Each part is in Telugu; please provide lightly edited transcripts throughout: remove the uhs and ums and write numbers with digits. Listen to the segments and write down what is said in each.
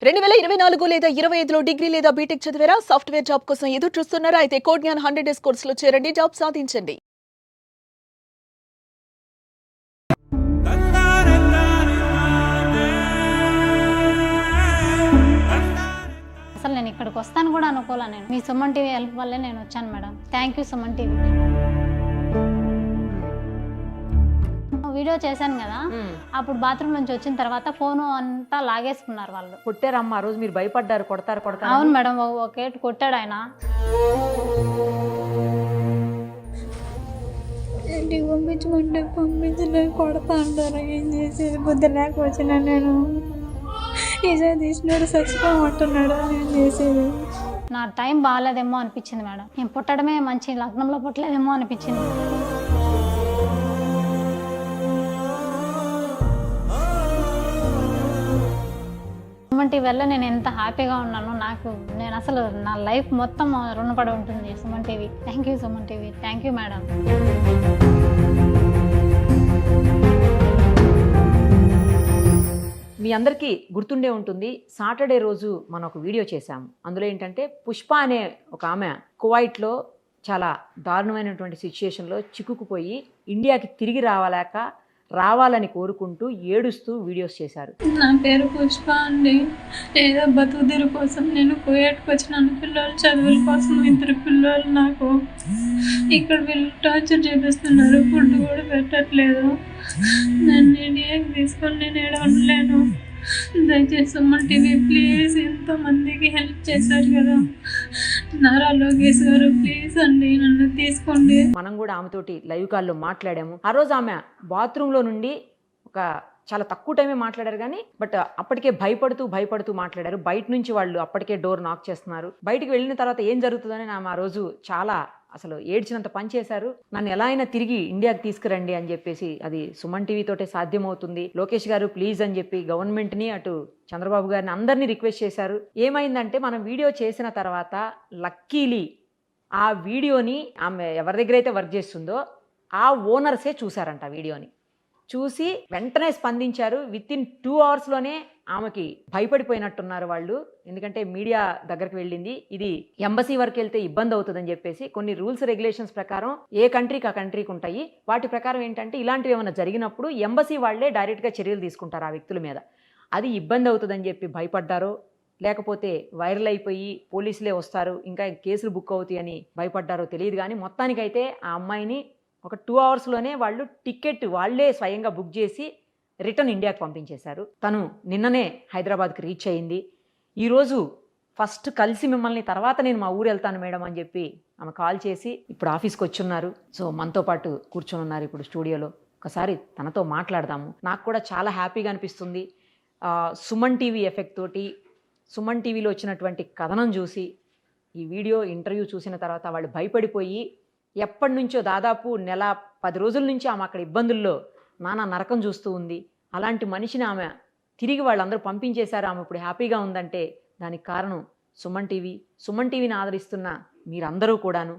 2024 లేదా 25లో డిగ్రీ లేదా బీటెక్ చదివారా? సాఫ్ట్‌వేర్ జాబ్ కోసం ఎదురు చూస్తున్నారా? అయితే కోడ్ జ్ఞాన్ 100 డేస్ కోర్సులో చేరండి. జాబ్ సాధించండి. అసలు నేను ఇక్కడికి వస్తాను కూడా అనుకోలే. నేను మీ సుమన్ టీవీ హెల్ప్ వల్లే నేను వచ్చాను madam. Thank you Suman TV. Video చేశాను కదా, అప్పుడు బాత్రూమ్ నుంచి వచ్చిన తర్వాత ఫోన్ అంతా లాగేసుకున్నారు వాళ్ళు. కొట్టారమ్మా ఆ రోజు, మీరు భయపడ్డారు కొడతారు అవును మేడం, ఒకేటి కొట్టాడు ఆయన. ఇంటికి పంపించమంటే పంపించలేదు, కొడతా అంటారు. ఏం చేసేది? బుద్ధి లేక వచ్చిన నేను ఈసారి తీసినాడు చచ్చిపోమంటున్నాడు. ఏం చేసేది? నా టైం బాగాలేదేమో అనిపించింది మేడం. నేను పుట్టడమే మంచి లగ్నంలో పుట్టలేదేమో అనిపించింది. సుమన్ టీవీ వల్ల నేను ఎంత హ్యాపీగా ఉన్నాను. నేను అసలు నా లైఫ్ మొత్తం రుణపడి ఉంటుంది Suman TV. Thank you Suman TV. Thank you madam. మీ అందరికీ గుర్తుండే ఉంటుంది, సాటర్డే రోజు మనం ఒక వీడియో చేశాము. అందులో ఏంటంటే పుష్ప అనే ఒక ఆమె కువైట్లో చాలా దారుణమైనటువంటి సిచ్యుయేషన్లో చిక్కుకుపోయి ఇండియాకి తిరిగి రావాలని కోరుకుంటూ ఏడుస్తూ వీడియోస్ చేశారు. నా పేరు పుష్ప అండి. ఏదో బతుకుదెరు కోసం నేను కువైట్కి వచ్చినాను. పిల్లలు చదువుల కోసం, ఇద్దరు పిల్లలు నాకు. ఇక్కడ వీళ్ళు టార్చర్ చేపిస్తున్నారు, ఫుడ్ కూడా పెట్టట్లేదు. నన్ను ఇండియాకి తీసుకొని నేను ఏడ ఉండలేను. దయచేసి సుమన్ టీవీ ప్లీజ్, ఎంతో మందికి హెల్ప్ చేశారు కదా, నారా లోకేష్ గారు ప్లీజ్ అండి నన్ను తీసుకోండి. మనం కూడా ఆమెతోటి లైవ్ కాల్లో మాట్లాడాము. ఆ రోజు ఆమె బాత్రూంలో నుండి ఒక చాలా తక్కువ టైమే మాట్లాడారు కానీ బట్ అప్పటికే భయపడుతూ మాట్లాడారు. బయట నుంచి వాళ్ళు అప్పటికే డోర్ నాక్ చేస్తున్నారు. బయటికి వెళ్ళిన తర్వాత ఏం జరుగుతుందని ఆమె ఆ రోజు చాలా అసలు ఏడ్చినంత పని చేశారు. నన్ను ఎలా అయినా తిరిగి ఇండియాకి తీసుకురండి అని చెప్పేసి, అది సుమన్ టీవీ తోటే సాధ్యమవుతుంది, లోకేష్ గారు ప్లీజ్ అని చెప్పి గవర్నమెంట్ని, అటు చంద్రబాబు గారిని అందరినీ రిక్వెస్ట్ చేశారు. ఏమైందంటే మనం వీడియో చేసిన తర్వాత లక్కీలీ ఆ వీడియోని ఆమె ఎవరి దగ్గర అయితే వర్క్ చేస్తుందో ఆ ఓనర్సే చూశారంట. వీడియోని చూసి వెంటనే స్పందించారు. విత్ ఇన్ 2 అవర్స్లోనే ఆమెకి భయపడిపోయినట్టున్నారు వాళ్ళు. ఎందుకంటే మీడియా దగ్గరికి వెళ్ళింది, ఇది ఎంబసీ వరకు వెళ్తే ఇబ్బంది అవుతుందని చెప్పేసి కొన్ని రూల్స్ రెగ్యులేషన్స్ ప్రకారం ఏ కంట్రీకి ఆ కంట్రీకి ఉంటాయి. వాటి ప్రకారం ఏంటంటే ఇలాంటివి ఏమైనా జరిగినప్పుడు ఎంబసీ వాళ్ళే డైరెక్ట్గా చర్యలు తీసుకుంటారు ఆ వ్యక్తుల మీద. అది ఇబ్బంది అవుతుందని చెప్పి భయపడ్డారో, లేకపోతే వైరల్ అయిపోయి పోలీసులే వస్తారు ఇంకా కేసులు బుక్ అవుతాయి అని భయపడ్డారో తెలియదు కానీ మొత్తానికైతే ఆ అమ్మాయిని ఒక 2 అవర్స్లోనే వాళ్ళు టికెట్ వాళ్ళే స్వయంగా బుక్ చేసి రిటర్న్ ఇండియాకి పంపించేశారు. తను నిన్ననే హైదరాబాద్కి రీచ్ అయ్యింది. ఈరోజు ఫస్ట్ కలిసి మిమ్మల్ని, తర్వాత నేను మా ఊరు వెళ్తాను మేడం అని చెప్పి ఆమె కాల్ చేసి ఇప్పుడు ఆఫీస్కి వచ్చున్నారు. సో మనతో పాటు కూర్చొని ఉన్నారు ఇప్పుడు స్టూడియోలో. ఒకసారి తనతో మాట్లాడదాము. నాకు కూడా చాలా హ్యాపీగా అనిపిస్తుంది. సుమన్ టీవీ ఎఫెక్ట్ తోటి, సుమన్ టీవీలో వచ్చినటువంటి కథనం చూసి, ఈ వీడియో ఇంటర్వ్యూ చూసిన తర్వాత వాళ్ళు భయపడిపోయి ఎప్పటి నుంచో దాదాపు నెల 10 రోజుల నుంచి ఆమె అక్కడ ఇబ్బందుల్లో నానా నరకం చూస్తూ ఉంది. అలాంటి మనిషిని ఆమె తిరిగి వాళ్ళందరూ పంపించేశారు. ఆమె ఇప్పుడు హ్యాపీగా ఉందంటే దానికి కారణం సుమన్ టీవీ. సుమన్ టీవీని ఆదరిస్తున్న మీరందరూ కూడాను.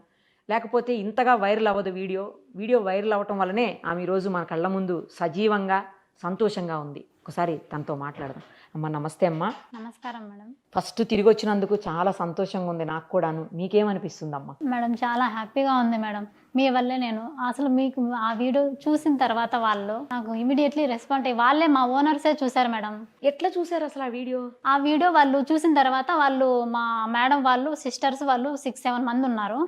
లేకపోతే ఇంతగా వైరల్ అవ్వదు వీడియో వైరల్ అవ్వటం వల్లనే ఆమె ఈరోజు మన కళ్ళ ముందు సజీవంగా సంతోషంగా ఉంది. ఒకసారి తనతో మాట్లాడదాం. అమ్మ నమస్తే అమ్మా. నమస్కారం మేడం. ఫస్ట్ తిరిగి వచ్చినందుకు చాలా సంతోషంగా ఉంది నాకు కూడాను. మీకేమనిపిస్తుందమ్మా? మేడం చాలా హ్యాపీగా ఉంది మేడం. మీ వల్లే నేను అసలు మీకు ఆ వీడియో చూసిన తర్వాత వాళ్ళు నాకు ఇమీడియట్లీ రెస్పాండ్ అయ్యి వాళ్ళే మా ఓనర్సే చూశారు మేడం. ఎట్లా చూశారు అసలు ఆ వీడియో? వాళ్ళు చూసిన తర్వాత వాళ్ళు మా మేడం వాళ్ళు సిస్టర్స్ వాళ్ళు 6-7 మంది ఉన్నారు.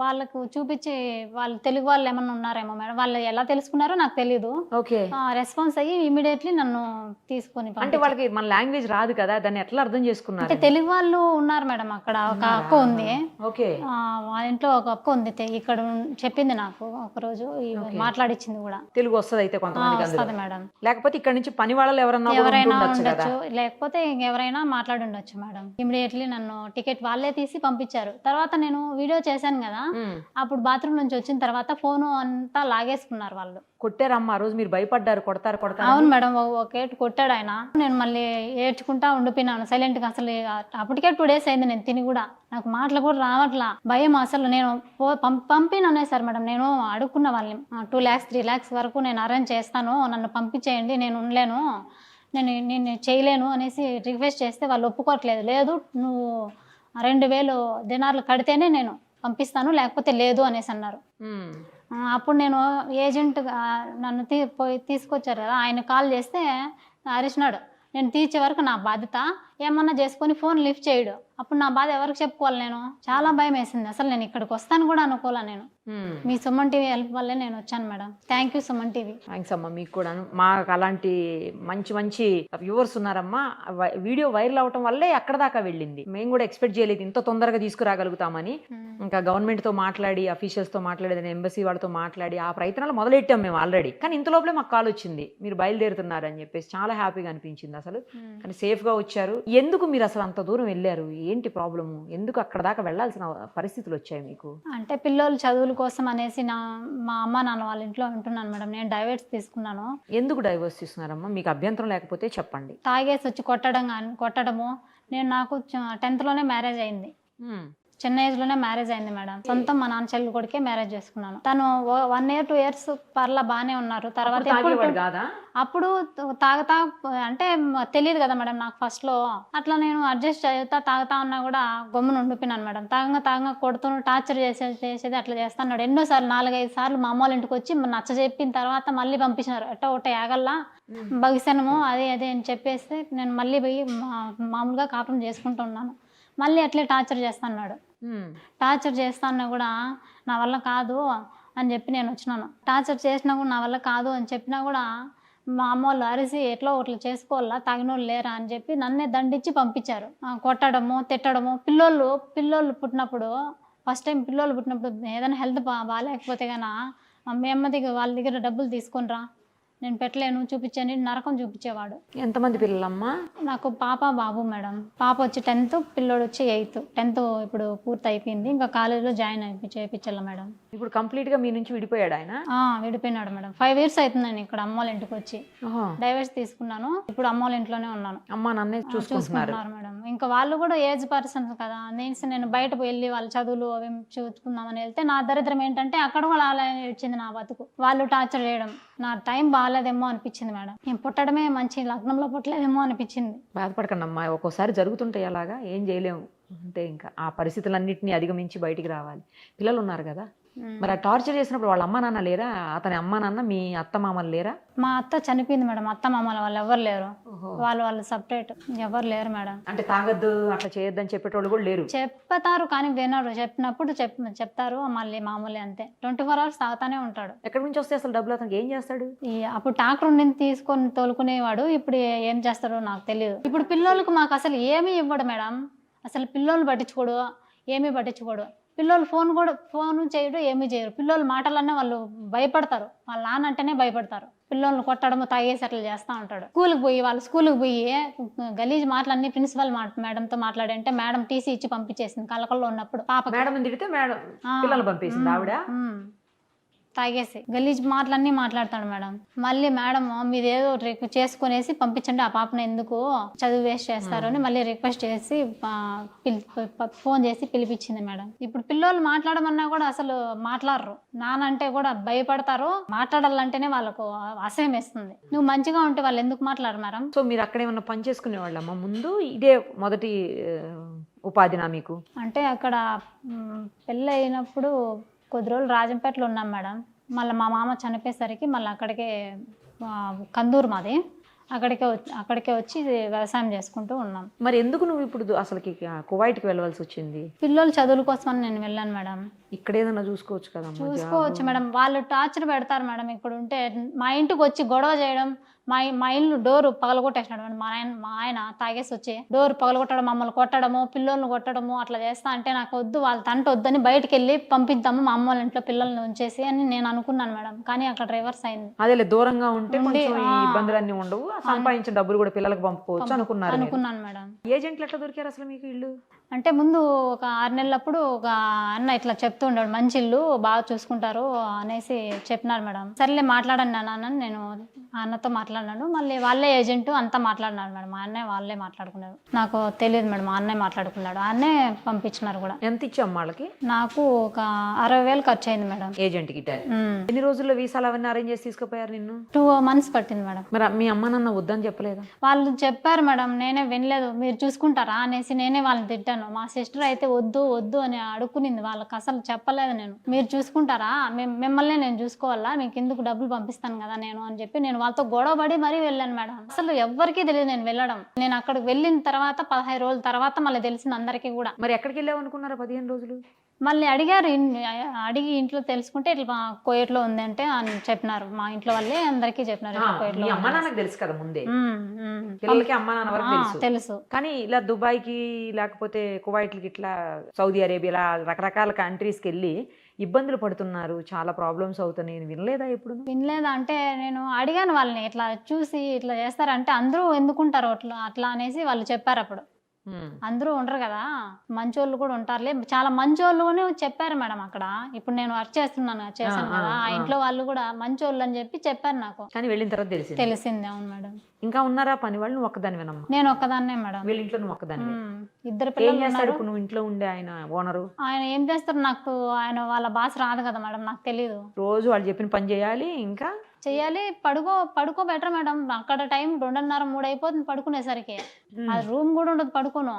వాళ్ళకు చూపించి వాళ్ళు తెలుగు వాళ్ళు ఏమన్నా ఉన్నారేమో మేడం. వాళ్ళు ఎలా తెలుసుకున్నారో నాకు తెలియదు. ఓకే. రెస్పాన్స్ అయ్యి ఇమీడియట్లీ నన్ను తీసుకొని, అంటే వాళ్ళకి మన లాంగ్వేజ్ రాదు కదా, దాన్ని ఎట్లా అర్థం చేసుకున్నారు? అంటే తెలుగు వాళ్ళు ఉన్నారు మేడం. అక్కడ ఒక అక్క ఉంది. ఓకే. వాళ్ళ ఇంట్లో ఒక అక్క ఉంది, ఇక్కడ చెప్పింది నాకు ఒకరోజు, మాట్లాడిచ్చింది కూడా. తెలుగు వస్తుంది అయితే కొంతమంది వస్తుంది మేడం. లేకపోతే ఇక్కడ నుంచి పని వాళ్ళు ఎవరైనా ఉండొచ్చు, లేకపోతే ఎవరైనా మాట్లాడి ఉండొచ్చు మేడం. ఇమీడియట్లీ నన్ను టికెట్ వాళ్ళే తీసి పంపించారు. తర్వాత నేను వీడియో చేశాను కదా, అప్పుడు బాత్రూమ్ నుంచి వచ్చిన తర్వాత ఫోన్ అంతా లాగేసుకున్నారు వాళ్ళు. కొట్టారమ్మా ఆ రోజు, మీరు భయపడ్డారు కొడతారు? అవును మేడం, ఒకేటి కొట్టాడు ఆయన. నేను మళ్ళీ ఏడ్చుకుంటా ఉండిపోయినాను సైలెంట్ గా. అసలు అప్పటికే 2 days అయింది నేను తిని కూడా. నాకు మాటలు కూడా రావట్లా, భయం అసలు. నేను పంపిననేసారు మేడం. నేను అడుక్కున్న వాళ్ళని 2 lakhs 3 lakhs వరకు నేను అరేంజ్ చేస్తాను, నన్ను పంపించేయండి, నేను ఉండలేను, నేను చేయలేను అనేసి రిక్వెస్ట్ చేస్తే వాళ్ళు ఒప్పుకోవట్లేదు. లేదు నువ్వు 2000 దినార్లు కడితేనే నేను పంపిస్తాను, లేకపోతే లేదు అనేసి అన్నారు. అప్పుడు నేను ఏజెంట్ నన్ను పోయి తీసుకొచ్చారు కదా, ఆయన కాల్ చేస్తే అరిచినాడు. నేను తీర్చే వరకు నా బాధ్యత, ఏమన్నా చేసుకొని ఫోన్ లిఫ్ట్ చేయడు. అప్పుడు నా బాధ ఎవరికి చెప్పుకోవాలి? నేను చాలా భయం వేసింది. అసలు నేను ఇక్కడికి వస్తాను కూడా అనుకోలే. నేను మీ సుమన్ టీవీ హెల్ప్ వల్లే నేను వచ్చాను madam. Thank you Suman TV. Thanks అమ్మా. మీకు కూడా మాకు అలాంటి మంచి మంచి వ్యూవర్స్ ఉన్నారమ్మా. వీడియో వైరల్ అవటం వల్లే అక్కడ దాకా వెళ్ళింది. మేము కూడా ఎక్స్పెక్ట్ చేయలేదు ఇంత తొందరగా తీసుకురాగలుగుతామని. ఇంకా గవర్నమెంట్తో మాట్లాడి, అఫీషియల్స్తో మాట్లాడి, ఎంబసీ వాళ్ళతో మాట్లాడి ఆ ప్రయత్నాలు మొదలెట్టాం మేము ఆల్రెడీ. కానీ ఇంత లోపలే మాకు కాల్ వచ్చింది, మీరు బయలుదేరుతున్నారు అని చెప్పేసి. చాలా హ్యాపీగా అనిపించింది అసలు. కానీ సేఫ్గా వచ్చారు. ఎందుకు మీరు అసలు అంత దూరం వెళ్ళారు? ఏంటి ప్రాబ్లము? ఎందుకు అక్కడ దాకా వెళ్ళాల్సిన పరిస్థితులు వచ్చాయి మీకు? అంటే పిల్లలు చదువుల కోసం అనేసి మా అమ్మ నాన్న వాళ్ళ ఇంట్లో ఉంటున్నాను మేడం. నేను డైవర్స్ తీసుకున్నాను. ఎందుకు డైవర్స్ తీసుకున్నారమ్మా? మీకు అభ్యంతరం లేకపోతే చెప్పండి. తాగేసి వచ్చి కొట్టడము. నాకు 10th లోనే మ్యారేజ్ అయింది. చిన్న ఏజ్ లోనే మ్యారేజ్ అయింది మేడం. సొంతం మా నాన్న చెల్లి కొడుకే మ్యారేజ్ చేసుకున్నాను. తను 1 year 2 years పర్లా బాగానే ఉన్నారు. తర్వాత అప్పుడు తాగుతా అంటే తెలియదు కదా మేడం నాకు ఫస్ట్ లో. అట్లా నేను అడ్జస్ట్ అవుతా తాగుతా ఉన్నా కూడా గమ్మున ఉండిపోయినాను మేడం. తాగంగా కొడుతూ టార్చర్ చేసేది అట్లా చేస్తాడు. ఎన్నోసార్లు 4-5 సార్లు మా అమ్మ వాళ్ళ ఇంటికి వచ్చి నచ్చ చెప్పిన తర్వాత మళ్ళీ పంపించినారు. ఒకటి యాగల్లా భవిష్యనము అదే అని చెప్పేస్తే నేను మళ్ళీ పోయి మామూలుగా కాపురం చేసుకుంటూ ఉన్నాను. మళ్ళీ అట్లే టార్చర్ చేస్తున్నాడు. టార్చర్ చేస్తున్నా కూడా నా వల్ల కాదు అని చెప్పి నేను వచ్చినాను. టార్చర్ చేసినా కూడా నా వల్ల కాదు అని చెప్పినా కూడా మా అమ్మ వాళ్ళు అరిసి ఎట్లా ఒకట్లు చేసుకోవాలా, తాగినోళ్ళు లేరా అని చెప్పి నన్నే దండించి పంపించారు. కొట్టడము, తిట్టడము. పిల్లోళ్ళు పుట్టినప్పుడు ఫస్ట్ టైం పిల్లోళ్ళు పుట్టినప్పుడు ఏదైనా హెల్త్ బాగాలేకపోతే కన్నా మీ అమ్మ దగ్గర వాళ్ళ దగ్గర డబ్బులు తీసుకునిరా, నేను పెట్టలేను చూపించండి, నరకం చూపించేవాడు. ఎంతమంది పిల్లలమ్మా? నాకు పాప బాబు మేడం. పాప వచ్చి 10th, పిల్లోడు వచ్చి 8th. 10th ఇప్పుడు పూర్తి అయిపోయింది. ఇంకా కాలేజీలో జాయిన్ చేయించాల మేడం. ఇప్పుడు కంప్లీట్ గా మీ నుంచి విడిపోయాడు ఆయన? విడిపోయినాడు మేడం. 5 years అవుతుంది నేను ఇక్కడ అమ్మ వాళ్ళ ఇంటికి వచ్చి. డైవర్స్ తీసుకున్నాను. ఇప్పుడు అమ్మ వాళ్ళ ఇంట్లోనే ఉన్నాను. అమ్మ నాన్నే చూసుకుంటున్నారు మేడం. ఇంకా వాళ్ళు కూడా ఏజ్ పర్సన్స్ కదా, నేను బయట వెళ్ళి వాళ్ళ చదువులు అవి చూసుకుందామని వెళ్తే నా దరిద్రం ఏంటంటే అక్కడ కూడా అలా వచ్చింది నా బతుకు. వాళ్ళు టార్చర్ చేయడం, నా టైం బాగాలేదేమో అనిపించింది మేడం. నేను పుట్టడమే మంచి లగ్నంలో పుట్టలేదేమో అనిపించింది. బాధపడకండి అమ్మా, ఒక్కోసారి జరుగుతుంటాయి అలాగా, ఏం చేయలేము. అంటే ఇంకా ఆ పరిస్థితులన్నింటినీ అధిగమించి బయటికి రావాలి. పిల్లలు ఉన్నారు కదా, మరి ఆ టార్చర్ చేసినప్పుడు వాళ్ళ అమ్మ నాన్న లేరా? అతని అమ్మ నాన్న మీ అత్త మామలు లేరా? మా అత్త చనిపోయింది మేడం. అత్త మామలు వాళ్ళు ఎవరు లేరు. వాళ్ళు సపరేట్, ఎవరు లేరు మేడం. అంటే తాగద్దు అట్లా చేయొద్దని చెప్పేటోళ్ళు కూడా లేరు? చెప్తారు కానీ వినరు. చెప్పినప్పుడు చెప్తారు, మళ్ళీ మామూలే అంతే. 24 hours తాగుతానే ఉంటాడు. ఎక్కడి నుంచి వస్తే అసలు డబ్బులు అతనికి ఏం చేస్తాడు? అప్పుడు ట్రాక్టర్ ఉండి తీసుకొని తోలుకునేవాడు. ఇప్పుడు ఏం చేస్తాడో నాకు తెలియదు. ఇప్పుడు పిల్లలకు మాకు అసలు ఏమీ ఇవ్వడు మేడం. అసలు పిల్లల్ని పట్టించుకోడు, ఏమీ పట్టించుకోడు. పిల్లలు ఫోన్ చేయడు, ఏమీ చేయరు. పిల్లల మాటలన్నీ వాళ్ళు భయపడతారు. వాళ్ళ నాన్న అంటేనే భయపడతారు. పిల్లల్ని కొట్టడము, తాగేసి అట్లా చేస్తూ ఉంటాడు. స్కూల్కి పోయి గలీజ్ మాటలన్నీ ప్రిన్సిపల్ మేడంతో మాట్లాడంటే మేడం టీసీ ఇచ్చి పంపించేసింది. కలకల్లో ఉన్నప్పుడు పాప మేడం తిడితే మేడం పిల్లలు పంపేసింది ఆవిడ. తాగేసి గలీజ్ మాటలన్నీ మాట్లాడతాడు మేడం. మళ్ళీ మేడం మీదేదో చేసుకునేసి పంపించండి, ఆ పాపను ఎందుకు చదువు వేస్ట్ చేస్తారు అని మళ్ళీ రిక్వెస్ట్ చేసి ఫోన్ చేసి పిలిపించింది మేడం. ఇప్పుడు పిల్లలు మాట్లాడమన్నా కూడా అసలు మాట్లాడరు. నానంటే కూడా భయపడతారు. మాట్లాడాలంటేనే వాళ్ళకు అసహ్యం వేస్తుంది. నువ్వు మంచిగా ఉంటే వాళ్ళు ఎందుకు మాట్లాడరు మేడం? సో మీరు అక్కడ ఏమన్నా పని చేసుకునే వాళ్ళమ్మా ముందు? ఇదే మొదటి ఉపాధినా మీకు? అంటే అక్కడ పెళ్ళి అయినప్పుడు కొద్ది రోజులు రాజంపేటలో ఉన్నాం మేడం. మళ్ళీ మా మామ చనిపోయేసరికి మళ్ళీ అక్కడికే కందూరు మాది, అక్కడికే వచ్చి వ్యవసాయం చేసుకుంటూ ఉన్నాం. మరి ఎందుకు నువ్వు ఇప్పుడు అసలుకి కువైట్కి వెళ్ళవలసి వచ్చింది? పిల్లలు చదువుల కోసం అని నేను వెళ్ళాను మేడం. ఇక్కడ ఏదైనా చూసుకోవచ్చు కదా? చూసుకోవచ్చు మేడం. వాళ్ళు టార్చర్ పెడతారు మేడం. ఇక్కడ ఉంటే మా ఇంటికి వచ్చి గొడవ చేయడం, మా ఇల్లు డోరు పగలగొట్టేసినాడు మేడం. మా ఆయన తాగేసి వచ్చి డోర్ పగలగొట్టడం, మమ్మల్ని కొట్టడము, పిల్లల్ని కొట్టడము అట్లా చేస్తా అంటే నాకు వద్దు, వాళ్ళ తంట వద్దని బయటకు వెళ్ళి పంపిద్దాము మా అమ్మ వాళ్ళ ఇంట్లో పిల్లల్ని ఉంచేసి అని నేను అనుకున్నాను మేడం. కానీ అక్కడ రివర్స్ అయింది. అదే దూరంగా ఉంటే ఇబ్బందులన్నీ ఉండవు, సంపాదించిన డబ్బులు కూడా పిల్లలకు పంపుకోవచ్చు అనుకున్నాను మేడం. ఏజెంట్లు ఎట్లా దొరికారు అసలు మీకు ఇల్లు? అంటే ముందు ఒక 6 నెలలప్పుడు ఒక అన్న ఇట్లా చెప్తూ ఉండాడు, మంచి ఇల్లు బాగా చూసుకుంటారు అనేసి చెప్పినారు మేడం. సర్లే మాట్లాడండి నాన్న, నేను అన్నతో మాట్లాడాను. మాట్లాడినాడు. మళ్ళీ వాళ్ళే ఏజెంట్ అంతా మాట్లాడినాడు మేడం. మా అన్నయ్య వాళ్ళే మాట్లాడుకున్నారు. నాకు తెలియదు మేడం, మా అన్నయ్య మాట్లాడుకున్నాడు. అన్నయ్య పంపించినారు కూడా. ఎంత ఇచ్చాం వాళ్ళకి? నాకు ఒక 60,000 ఖర్చు అయింది మేడం. ఏజెంట్ కి ఎన్ని రోజుల్లో వీసాలు అవన్నీ అరేంజ్ చేసి తీసుకుపోయారు నిన్ను? 2 months పట్టింది మేడం. మరి మీ అమ్మ నాన్న వద్దని చెప్పలేదా? వాళ్ళు చెప్పారు మేడం, నేనే వినలేదు. మీరు చూసుకుంటారా అనేసి నేనే వాళ్ళని తిట్టాను. మా సిస్టర్ అయితే వద్దు వద్దు అని అడుక్కునింది. వాళ్ళకి అసలు చెప్పలేదు నేను. మీరు చూసుకుంటారా, మిమ్మల్ని నేను చూసుకోవాలా, మీకు ఎందుకు డబ్బులు పంపిస్తాను కదా నేను అని చెప్పి నేను వాళ్ళతో గొడవపడి మరీ వెళ్ళాను మేడం. అసలు ఎవ్వరికీ తెలియదు నేను వెళ్ళడం. నేను అక్కడికి వెళ్ళిన తర్వాత 15 రోజుల తర్వాత మళ్ళీ తెలిసింది అందరికీ కూడా. మరి ఎక్కడికి వెళ్ళావు అనుకున్నారా 15 రోజులు? మళ్ళీ అడిగారు, అడిగి ఇంట్లో తెలుసుకుంటే ఇట్లా కోయట్లో ఉంది అంటే అని చెప్పినారు. మా ఇంట్లో వాళ్ళే అందరికీ చెప్పినారు కోయట్లో. మీ అమ్మ నాన్నకు తెలుసు కదా ముందే, పిల్లలకి అమ్మ నాన్న వరకు తెలుసు. కానీ ఇలా దుబాయ్కి లేకపోతే కువైట్లకి ఇట్లా సౌదీ అరేబియా రకరకాల కంట్రీస్కి వెళ్ళి ఇబ్బందులు పడుతున్నారు, చాలా ప్రాబ్లమ్స్ అవుతున్నాయి, వినలేదా ఎప్పుడు? వినలేదా అంటే నేను అడిగాను వాళ్ళని, ఇట్లా చూసి ఇట్లా చేస్తారంటే అందరూ ఎందుకుంటారు అట్లా అనేసి వాళ్ళు చెప్పారు. అప్పుడు అందరూ ఉండరు కదా, మంచోళ్ళు కూడా ఉంటారులే, చాలా మంచోళ్ళు చెప్పారు మేడం అక్కడ. ఇప్పుడు నేను వర్క్ చేశాను కదా, ఆ ఇంట్లో వాళ్ళు కూడా మంచోళ్ళు అని చెప్పి చెప్పారు నాకు. కానీ వెళ్ళిన తర్వాత తెలిసింది. అవును మేడం. ఇంకా ఉన్నారా పని వాళ్ళు? నువ్వు ఒక్కదాని వినమ్మా? నేను ఒక్కదాన్నే మేడం. వీళ్ళ ఇంట్లో నువ్వు ఒక్కదాన్ని? 2 పిల్లలు ఉన్నారు. నువ్వు ఇంట్లో ఉండే ఆయన ఓనరు ఆయన ఏం చేస్తారు నాకు, ఆయన వాళ్ళ భాష రాదు కదా మేడం, నాకు తెలీదు. రోజు వాళ్ళు చెప్పిన పని చేయాలి, ఇంకా చెయ్యాలి. పడుకో బెటర్ మేడం. అక్కడ టైం 2:30, 3 అయిపోతుంది పడుకునేసరికి. అది రూమ్ కూడా ఉండదు, పడుకోను.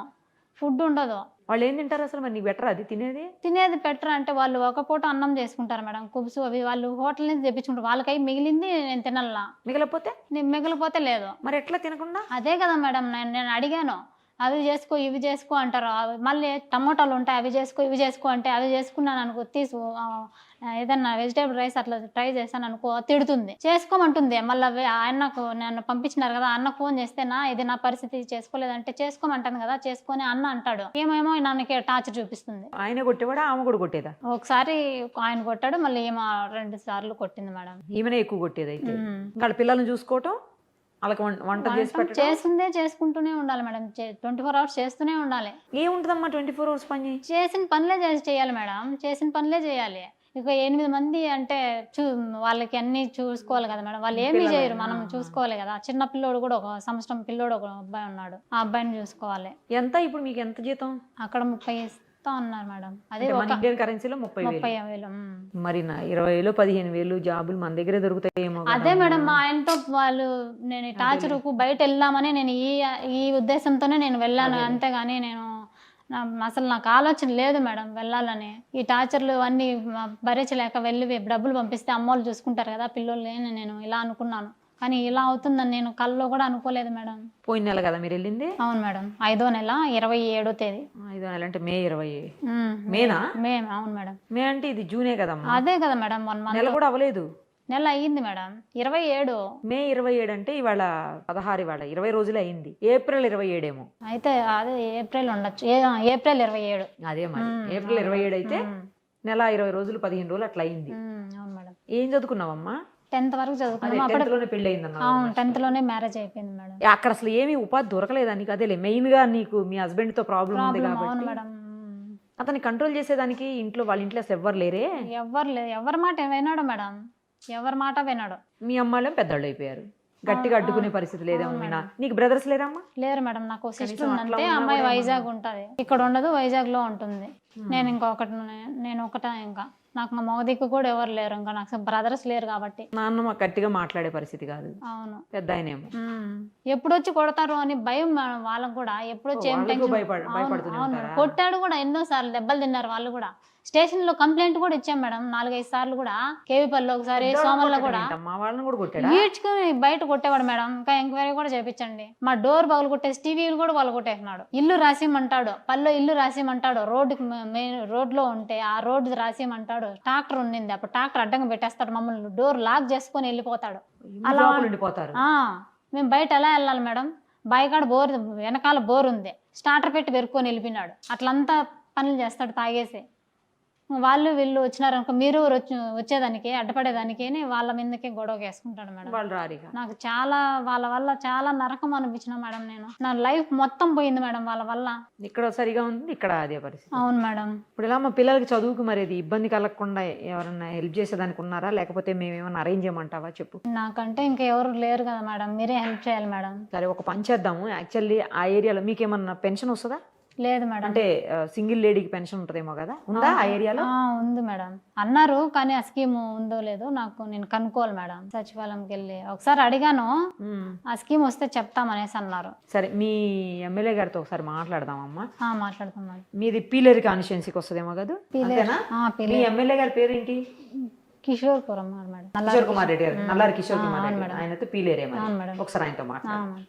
ఫుడ్ ఉండదు. వాళ్ళు ఏం తింటారు అసలు? మరి నీకు బెటర్ అది తినేది బెటర్ అంటే వాళ్ళు ఒక పూట అన్నం చేసుకుంటారు మేడం. కుబ్సు అవి వాళ్ళు హోటల్ నుంచి తెప్పించుకుంటారు. వాళ్ళకై మిగిలింది నేను తినాలా, మిగిలిపోతే లేదు. మరి ఎట్లా తినకుండా? అదే కదా మేడం, నేను అడిగాను, అవి చేసుకో ఇవి చేసుకో అంటారు. మళ్ళీ టమోటాలు ఉంటాయి, అవి చేసుకో ఇవి చేసుకో అంటే అవి చేసుకున్నాను అనుకో, ఏదన్నా వెజిటేబుల్ రైస్ అట్లా ట్రై చేశాను అనుకో, తిడుతుంది. చేసుకోమంటుంది. మళ్ళీ ఆయనకు నన్ను పంపించినారు కదా, అన్నకు ఫోన్ చేస్తేనా ఇది నా పరిస్థితి, చేసుకోలేదంటే చేసుకోమంటాను కదా, చేసుకొని అన్న అంటాడు. ఏమేమో నన్ను టార్చర్ చూపిస్తుంది. ఆయన కొట్టేవాడా ఆమె కూడా కొట్టేదా? ఒకసారి ఆయన కొట్టాడు, మళ్ళీ ఈమె 2 సార్లు కొట్టింది మేడం. ఈమెనే ఎక్కువ కొట్టేది అయితే. వాళ్ళ పిల్లల్ని చూసుకోవటం, వాళ్ళకి వంట చేసిందే చేసుకుంటూనే ఉండాలి మేడం. 24 hours చేస్తూనే ఉండాలి. ఏముంటదమ్మా 24 hours పని? చేసిన పనులే చేయాలి మేడం, చేసిన పనులే చేయాలి. ఇక 8 మంది అంటే వాళ్ళకి అన్ని చూసుకోవాలి కదా మేడం. వాళ్ళు ఏమీ చేయరు, మనం చూసుకోవాలి కదా. చిన్న పిల్లోడు కూడా 1 సంవత్సరం పిల్లోడు ఒక అబ్బాయి ఉన్నాడు, ఆ అబ్బాయిని చూసుకోవాలి. ఎంత ఇప్పుడు మీకు ఎంత జీతం? అక్కడ 30 ఇస్తా ఉన్నారు మేడం. అదే ఇండియన్ కరెన్సీలో 30,000. మరి 20,000 15,000 జాబులు మన దగ్గరే దొరుకుతాయేమో. అదే మేడం, మా ఆయనతో వాళ్ళు నేను టార్చర్కు బయట వెళ్దామని నేను ఈ ఉద్దేశంతోనే నేను వెళ్ళాను. అంతేగాని నేను అసలు నాకు ఆలోచన లేదు మేడం వెళ్ళాలని. ఈ టార్చర్లు అన్నీ భరించలేక వెళ్ళి డబ్బులు పంపిస్తే అమ్మోళ్ళు చూసుకుంటారు కదా పిల్లల్ని, నేను ఇలా అనుకున్నాను. కానీ ఇలా అవుతుందని నేను కల్లో కూడా అనుకోలేదు మేడం. పోయిన నెల కదా మీరు వెళ్ళింది? అవును మేడం, 5వ నెల 27వ తేదీ. 5వ నెల అంటే మే 20. మేనా? మే. అవును మేడం. మే అంటే ఇది జూనే కదమ్మా. అదే కదా మేడం, 1 month. నెల కూడా అవ్వలేదు. నెల అయ్యింది మేడం. 27. మే 27 అంటే ఇవాళ 16, ఇవాళ 20 రోజులు అయింది. ఏప్రిల్ 27 ఏమో అయితే. అదే ఏప్రిల్ ఉండొచ్చు, ఏప్రిల్ 27. అదే మరి ఏప్రిల్ 27 అయితే నెల 20 రోజులు 15 రోజులు అట్లా అయింది. అవును మేడం. ఏం చదువుకున్నావమ్మా? 10th వరకు చదువుకున్నాం. అప్పుడే పెళ్లి అయిందన్నా? అవును, 10th లోనే మ్యారేజ్ అయిపోయింది మేడం. అక్కడ అసలు ఏమి ఉపాధి దొరకలేదా నీకు? అదేలే మెయిన్ గా నీకు మీ హస్బెండ్ తో ప్రాబ్లం ఉంది కాబట్టి అతన్ని కంట్రోల్ చేసేదానికి ఇంట్లో వాళ్ళ ఇంట్లో అసలు ఎవ్వరు లేరే? ఎవ్వరు లేదు. ఎవరి మాట వినాడు మేడం, ఎవరి మాట వినాడు. మీ అమ్మాయిలేం పెద్దవాళ్ళు అయిపోయారు, గట్టిగా అడ్డుకునే పరిస్థితి లేదేమో. నీకు బ్రదర్స్ లేరమ్మా? లేరు మేడం, నాకు సిస్టర్ ఉందంటే. అమ్మాయి వైజాగ్ ఉంటది, ఇక్కడ ఉండదు, వైజాగ్ లో ఉంటుంది. నేను ఒకటే. ఇంకా నాకు మగ దిక్కు కూడా ఎవరు లేరు, ఇంకా నాకు బ్రదర్స్ లేరు కాబట్టి. నాన్న మాకు గట్టిగా మాట్లాడే పరిస్థితి కాదు. అవును, పెద్ద ఆయనేమో. ఎప్పుడొచ్చి కొడతారు అని భయం వాళ్ళకు కూడా. ఎప్పుడొచ్చి కొట్టాడు కూడా, ఎన్నోసార్లు దెబ్బలు తిన్నారు వాళ్ళు కూడా. స్టేషన్ లో కంప్లైంట్ కూడా ఇచ్చాం మేడం 4-5 సార్లు కూడా. కేవీపల్లిలో ఒకసారి, సోమల్లో కూడా ఈడ్చుకుని బయట కొట్టేవాడు మేడం. ఇంకా ఎంక్వైరీ కూడా చేయించండి. మా డోర్ పగలు కొట్టేసి టీవీలు కూడా వాళ్ళు కొట్టేసినాడు. ఇల్లు రాసిమంటాడు, పల్లె ఇల్లు రాసిమంటాడు. రోడ్లో ఉంటే ఆ రోడ్డు రాసిమంటాడు. ట్రాక్టర్ ఉండింది అప్పుడు, ట్రాక్టర్ అడ్డంగా పెట్టేస్తాడు మమ్మల్ని, డోర్ లాక్ చేసుకొని వెళ్ళిపోతాడు. అలా మేము బయట ఎలా వెళ్ళాలి మేడం? బాయికాడ బోర్, వెనకాల బోర్ ఉంది, స్టార్టర్ పెట్టి పెరుక్కొని వెళ్ళిపోయినాడు. అట్లంతా పనులు చేస్తాడు తాగేసి. వాళ్ళు వీళ్ళు వచ్చినారనుకో మీరు వచ్చేదానికి అడ్డపడేదానికి అని వాళ్ళ మీదకే గొడవ వేసుకుంటాడు మేడం. వాళ్ళు రారిగా. నాకు చాలా వాళ్ళ వల్ల చాలా నరకం అనిపించిన మేడం. నేను నా లైఫ్ మొత్తం పోయింది మేడం వాళ్ళ వల్ల. ఇక్కడ సరిగా ఉంది, ఇక్కడ అదే పరిస్థితి. అవును మేడం. ఇప్పుడు ఇలా మా పిల్లలకి చదువుకు మరి ఇది ఇబ్బంది కలగకుండా ఎవరన్నా హెల్ప్ చేసేదానికి ఉన్నారా, లేకపోతే మేము ఏమన్నా అరేంజ్ చేయమంటావా చెప్పు? నాకంటే ఇంకెవరు లేరు కదా మేడం, మీరే హెల్ప్ చేయాలి మేడం. సరే ఒక పని చేద్దాము. యాక్చువల్లీ ఆ ఏరియాలో మీకు ఏమన్నా పెన్షన్ వస్తుందా? లేదు మేడం. అంటే సింగిల్ లేడీకి పెన్షన్ ఉంటుందేమో కదా, ఉందా ఆ ఏరియాలో? ఉంది మేడం అన్నారు, కానీ ఆ స్కీమ్ ఉందో లేదో నేను కనుక్కోవాలి మేడం. సచివాలయంకి వెళ్ళి ఒకసారి అడిగాను, ఆ స్కీమ్ వస్తే చెప్తామనేసి అన్నారు. సరే మీ ఎమ్మెల్యే గారితో ఒకసారి మాట్లాడదామమ్మా. మాట్లాడతాం మేడం. మీది పీలేరు కాన్స్టిట్యున్సీకి వస్తుందేమో కదా? మీ ఎమ్మెల్యే గారి పేరేంటి? కిషోర్పురం మేడం. కిషోర్ కుమార్ రెడ్డి గారు, నల్లారి కిషోర్ కుమార్ రెడ్డి. ఆయనతో పీలేరే మరి. ఒకసారి ఆయనతో మాట్లాడు.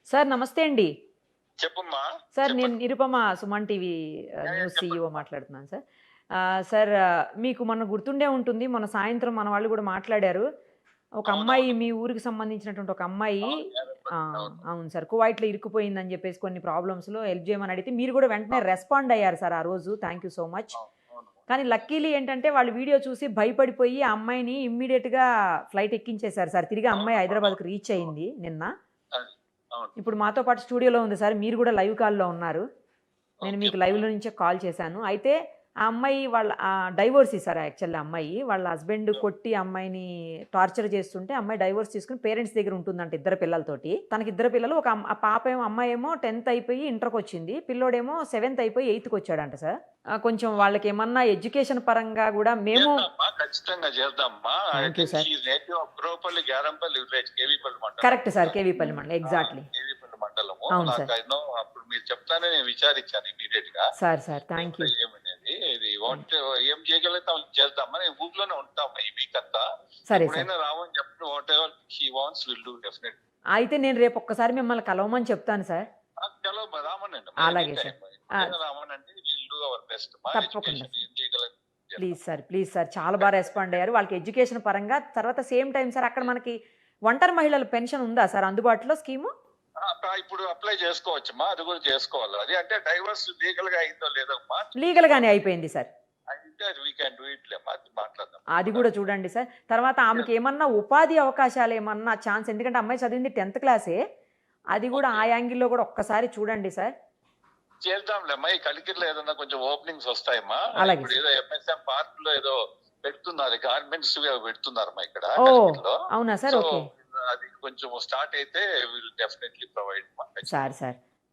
సార్ నమస్తే అండి. చెప్పమ్మా. సార్ నేను Nirupama Suman TV news CEO మాట్లాడుతున్నాను సార్. సార్ మీకు మొన్న గుర్తుండే ఉంటుంది, మొన్న సాయంత్రం మన వాళ్ళు కూడా మాట్లాడారు. ఒక అమ్మాయి మీ ఊరికి సంబంధించినటువంటి ఒక అమ్మాయి, అవును సార్, కువైట్లో ఇరుక్కుపోయిందని చెప్పేసి కొన్ని ప్రాబ్లమ్స్లో హెల్ప్ చేయమని అడిగితే మీరు కూడా వెంటనే రెస్పాండ్ అయ్యారు సార్ ఆ రోజు. Thank you so much. కానీ లక్కీలీ ఏంటంటే వాళ్ళు వీడియో చూసి భయపడిపోయి ఆ అమ్మాయిని ఇమ్మీడియట్గా ఫ్లైట్ ఎక్కించేశారు సార్. తిరిగి అమ్మాయి హైదరాబాద్కి రీచ్ అయింది నిన్న. ఇప్పుడు మాతో పాటు స్టూడియోలో ఉంది సార్, మీరు కూడా లైవ్ కాల్లో ఉన్నారు. నేను మీకు లైవ్లో నుంచే కాల్ చేశాను. అయితే ఆ అమ్మాయి వాళ్ళ డైవోర్సీ సార్. యాక్చువల్లీ అమ్మాయి వాళ్ళ హస్బెండ్ కొట్టి అమ్మాయిని టార్చర్ చేస్తుంటే అమ్మాయి డైవోర్స్ తీసుకుని పేరెంట్స్ దగ్గర ఉంటుందంట ఇద్దరు పిల్లలతోటి. తనకి ఇద్దరు పిల్లలు, ఒక పాప ఏమో, అమ్మాయి ఏమో 10th అయిపోయి ఇంటర్కి వచ్చింది, పిల్లోడేమో 7th అయిపోయి 8th వచ్చాడంట సార్. కొంచెం వాళ్ళకి ఏమన్నా ఎడ్యుకేషన్ పరంగా కూడా మేము ఖచ్చితంగా చేద్దామా. కరెక్ట్ సార్, కేవీపల్లి మండలం. ఎగ్జాక్ట్లీ మండలము. అవును సార్. అప్పుడు మీరు చెప్తానే నేను విచారించాను ఇమీడియట్ గా. Sir thank you. ఇది ఏం చేయగలుగుతాం చేద్దామని ఊర్లోనే ఉంటాం ఈ వీక్ అంతా. సరే సార్ రావని చెప్పి what ever he wants will do definitely. అయితే నేను రేపు ఒక్కసారి మిమ్మల్ని కలవమని చెప్తాను సార్. రామనండి. అలాగే సార్, రామనండి. Will do our best. తప్పకుండా. ప్లీజ్ సార్ చాలా బాగా రెస్పాండ్ అయ్యారు. వాళ్ళకి ఎడ్యుకేషన్ పరంగా. తర్వాత సేమ్ టైం సార్ అక్కడ మనకి ఒంటరి మహిళల పెన్షన్ ఉందా సార్ అందుబాటులో స్కీము? ఇప్పుడు అప్లై చేసుకోవచ్చమ్మా, అది కూడా చేసుకోవాలి. అది అంటే డైవర్స్ లీగల్ గా అయిందో లేదమ్మా? లీగల్ గానే అయిపోయింది సార్. మాట్లాడదాం, అది కూడా చూడండి సార్. తర్వాత ఆమెకి ఏమన్నా ఉపాధి అవకాశాలు ఏమన్నా ఛాన్స్, ఎందుకంటే అమ్మాయి చదివింది 10th క్లాసే, అది కూడా ఆ యాంగిల్లో కూడా ఒక్కసారి చూడండి సార్. చేద్దాంలేమ్మా. ఈ కలికిరిలో ఏదన్నా కొంచెం ఓపెనింగ్స్ వస్తాయమ్మా. అలాగే. ఇప్పుడు ఏదో MSM పార్క్ లో ఏదో పెడుతున్నారు, గార్మెంట్స్ పెడుతున్నారమ్మా ఇక్కడ. అవునా సార్? ఓకే, అది కొంచెం స్టార్ట్ అయితే will definitely provide. Sir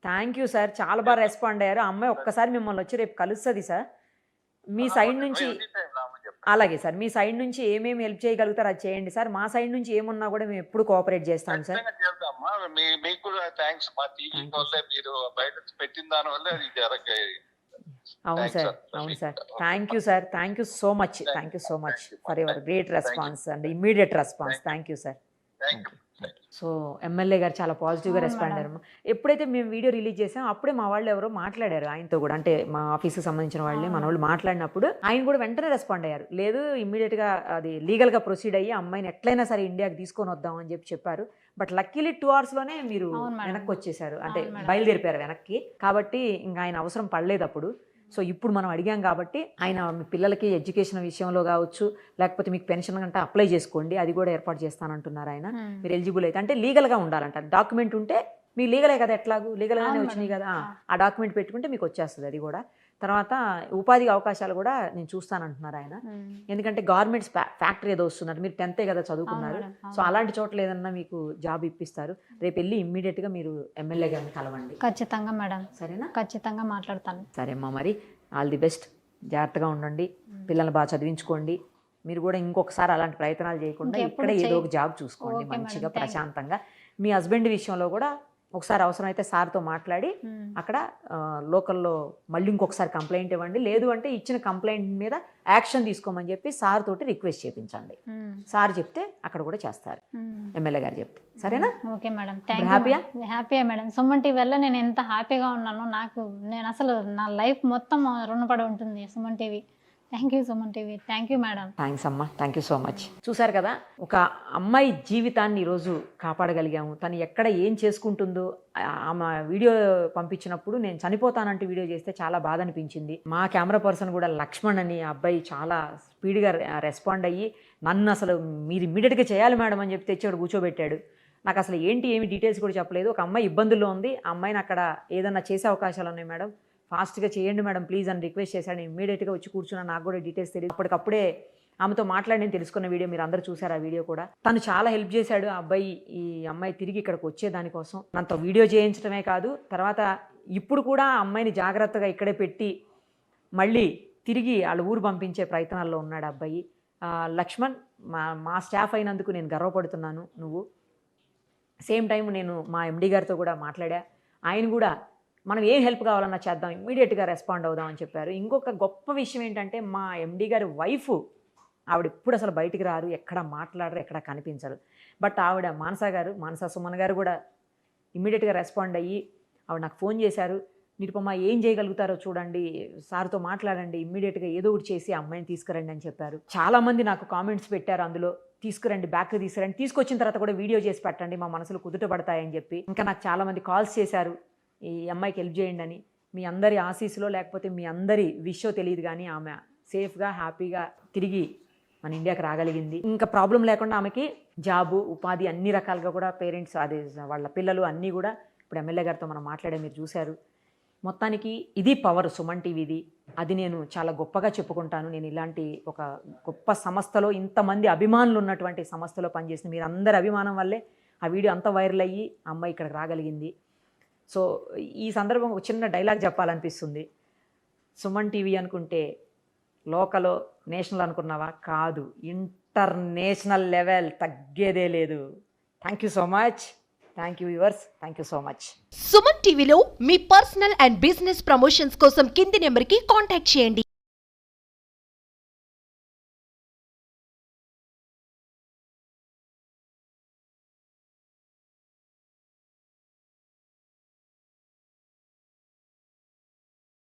thank you sir, చాలా బాగా రెస్పాండ్ అయ్యారు. ఆ అమ్మాయి ఒక్కసారి మిమ్మల్ని వచ్చి రేపు కలుస్తుంది సార్. మీ సైడ్ నుంచి అలాగే సార్, మీ సైడ్ నుంచి ఏమేమి హెల్ప్ చేయగలుగుతారు అది చేయండి సార్. మా సైడ్ నుంచి ఏమున్నా కూడా మేము ఎప్పుడు కోఆపరేట్ చేస్తాం సార్. మీకు కూడా థ్యాంక్స్. మా టీవీ వల్లే మీరు బయట పెట్టిన దాని వల్ల అది జరగాయి. అవును sir thank you so much for your great response and immediate response. Thank you sir. So MLA గారు చాలా పాజిటివ్గా రెస్పాండ్ అయ్యారు. ఎప్పుడైతే మేము వీడియో రిలీజ్ చేసామో అప్పుడే మా వాళ్ళు ఎవరో మాట్లాడారు ఆయనతో కూడా, అంటే మా ఆఫీస్కి సంబంధించిన వాళ్ళే మన వాళ్ళు మాట్లాడినప్పుడు ఆయన కూడా వెంటనే రెస్పాండ్ అయ్యారు. లేదు ఇమ్మీడియట్గా అది లీగల్గా ప్రొసీడ్ అయ్యి అమ్మాయిని ఎట్లయినా సరే ఇండియాకి తీసుకొని వద్దాం అని చెప్పారు. బట్ లక్కీలీ 2 hours మీరు వెనక్కి వచ్చేసారు, అంటే బయలుదేరిపారు వెనక్కి. కాబట్టి ఇంకా ఆయన అవసరం పడలేదు అప్పుడు. సో ఇప్పుడు మనం అడిగాం కాబట్టి ఆయన మీ పిల్లలకి ఎడ్యుకేషన్ విషయంలో కావచ్చు, లేకపోతే మీకు పెన్షన్ అంటే అప్లై చేసుకోండి, అది కూడా ఏర్పాటు చేస్తానంటున్నారు ఆయన. మీరు ఎలిజిబుల్ అయితే, అంటే లీగల్గా ఉండాలంట. డాక్యుమెంట్ ఉంటే మీ లీగలే కదా, ఎట్లాగూ లీగల్గానే వచ్చినాయి కదా, ఆ డాక్యుమెంట్ పెట్టుకుంటే మీకు వచ్చేస్తుంది అది కూడా. తర్వాత ఉపాధి అవకాశాలు కూడా నేను చూస్తానంటున్నారు ఆయన. ఎందుకంటే గవర్నమెంట్ ఫ్యాక్టరీ ఏదో వస్తుందంటే, మీరు 10th కదా చదువుకున్నారు, సో అలాంటి చోట్ల ఏదన్నా మీకు జాబ్ ఇప్పిస్తారు. రేపు వెళ్ళి ఇమ్మీడియట్గా మీరు ఎమ్మెల్యే గారిని కలవండి. ఖచ్చితంగా మేడం. సరేనా? ఖచ్చితంగా మాట్లాడతాను. సరే అమ్మా, మరి ఆల్ ది బెస్ట్. జాగ్రత్తగా ఉండండి, పిల్లల్ని బాగా చదివించుకోండి. మీరు కూడా ఇంకొకసారి అలాంటి ప్రయత్నాలు చేయకుండా ఇక్కడే ఏదో ఒక జాబ్ చూసుకోండి మంచిగా ప్రశాంతంగా. మీ హస్బెండ్ విషయంలో కూడా ఒకసారి అవసరమైతే సార్తో మాట్లాడి అక్కడ లోకల్లో మళ్ళీ ఇంకొకసారి కంప్లైంట్ ఇవ్వండి. లేదు అంటే ఇచ్చిన కంప్లైంట్ మీద యాక్షన్ తీసుకోమని చెప్పి సార్ తోటి రిక్వెస్ట్ చేయించండి. సార్ చెప్తే అక్కడ కూడా చేస్తారు, ఎమ్మెల్యే గారు చెప్తే. సరేనా? Okay madam. హ్యాపీయా మేడం. సుమన్ టీవీ వల్ల నేను ఎంత హ్యాపీగా ఉన్నాను. నేను అసలు నా లైఫ్ మొత్తం రుణపడి ఉంటుంది Suman TV. Thank you Suman TV, thank you madam. Thanks అమ్మా, థ్యాంక్ యూ సో మచ్. చూసారు కదా, ఒక అమ్మాయి జీవితాన్ని ఈరోజు కాపాడగలిగాము. తను ఎక్కడ ఏం చేసుకుంటుందో ఆమె వీడియో పంపించినప్పుడు నేను చనిపోతానంటూ వీడియో చేస్తే చాలా బాధ అనిపించింది. మా కెమెరా పర్సన్ కూడా లక్ష్మణ్ అని ఆ అబ్బాయి చాలా స్పీడ్గా రెస్పాండ్ అయ్యి నన్ను అసలు మీరు ఇమ్మీడియట్గా చేయాలి మేడం అని చెప్పి తెచ్చి అక్కడ కూర్చోబెట్టాడు. నాకు అసలు ఏమి డీటెయిల్స్ కూడా చెప్పలేదు. ఒక అమ్మాయి ఇబ్బందుల్లో ఉంది, ఆ అమ్మాయిని అక్కడ ఏదన్నా చేసే అవకాశాలు ఉన్నాయి మేడం, ఫాస్ట్గా చేయండి మేడం ప్లీజ్ అని రిక్వెస్ట్ చేశాడు. ఇమ్మీడియట్గా వచ్చి కూర్చున్నా, నాకు కూడా డీటెయిల్స్ తెలియదు. అప్పటికప్పుడే ఆమెతో మాట్లాడి నేను తెలుసుకున్న వీడియో మీరు అందరూ చూసారు. ఆ వీడియో కూడా తను చాలా హెల్ప్ చేశాడు. ఆ అబ్బాయి ఈ అమ్మాయి తిరిగి ఇక్కడికి వచ్చే దానికోసం నాతో వీడియో చేయించడమే కాదు, తర్వాత ఇప్పుడు కూడా ఆ అమ్మాయిని జాగ్రత్తగా ఇక్కడే పెట్టి మళ్ళీ తిరిగి వాళ్ళ ఊరు పంపించే ప్రయత్నాల్లో ఉన్నాడు ఆ అబ్బాయి. లక్ష్మణ్, మా స్టాఫ్ అయినందుకు నేను గర్వపడుతున్నాను. నువ్వు సేమ్ టైం నేను మా ఎండి గారితో కూడా మాట్లాడా, ఆయన కూడా మనం ఏం హెల్ప్ కావాలన్నా చేద్దాం, ఇమ్మీడియట్గా రెస్పాండ్ అవుదాం అని చెప్పారు. ఇంకొక గొప్ప విషయం ఏంటంటే మా ఎండి గారి వైఫ్, ఆవిడ ఎప్పుడు అసలు బయటికి రారు, ఎక్కడ మాట్లాడరు, ఎక్కడ కనిపించరు. బట్ ఆవిడ మానస సుమన్ గారు కూడా ఇమ్మీడియట్గా రెస్పాండ్ అయ్యి ఆవిడ నాకు ఫోన్ చేశారు. నిరుపమ ఏం చేయగలుగుతారో చూడండి, సార్తో మాట్లాడండి, ఇమ్మీడియట్గా ఏదో ఒకటి చేసి ఆ అమ్మాయిని తీసుకురండి అని చెప్పారు. చాలామంది నాకు కామెంట్స్ పెట్టారు అందులో, తీసుకురండి, బ్యాక్ తీసుకురండి, తీసుకొచ్చిన తర్వాత కూడా వీడియో చేసి పెట్టండి, మా మనసులు కుదుట పడతాయని చెప్పి. ఇంకా నాకు చాలామంది కాల్స్ చేశారు, ఈ అమ్మాయికి హెల్ప్ చేయండి అని. మీ అందరి ఆశీస్సులో లేకపోతే మీ అందరి విషయో తెలియదు కానీ ఆమె సేఫ్గా హ్యాపీగా తిరిగి మన ఇండియాకి రాగలిగింది. ఇంకా ప్రాబ్లం లేకుండా ఆమెకి జాబు, ఉపాధి అన్ని రకాలుగా కూడా పేరెంట్స్, అదే వాళ్ళ పిల్లలు అన్నీ కూడా ఇప్పుడు ఎమ్మెల్యే గారితో మనం మాట్లాడే మీరు చూశారు. మొత్తానికి ఇది పవర్ సుమన్ టీవీది. అది నేను చాలా గొప్పగా చెప్పుకుంటాను. నేను ఇలాంటి ఒక గొప్ప సంస్థలో, ఇంతమంది అభిమానులు ఉన్నటువంటి సంస్థలో పనిచేసిన మీరు అందరి అభిమానం వల్లే ఆ వీడియో అంత వైరల్ అయ్యి అమ్మాయి ఇక్కడికి రాగలిగింది. సో ఈ సందర్భం ఒక చిన్న డైలాగ్ చెప్పాలనిపిస్తుంది. సుమన్ టీవీ అనుకుంటే లోకలో, నేషనల్ అనుకున్నావా? కాదు, ఇంటర్నేషనల్ లెవెల్, తగ్గేదే లేదు. Thank you so much. Thank you viewers, thank you so much. Suman టీవీలో మీ పర్సనల్ అండ్ బిజినెస్ ప్రమోషన్స్ కోసం కింది నెంబర్కి కాంటాక్ట్ చేయండి.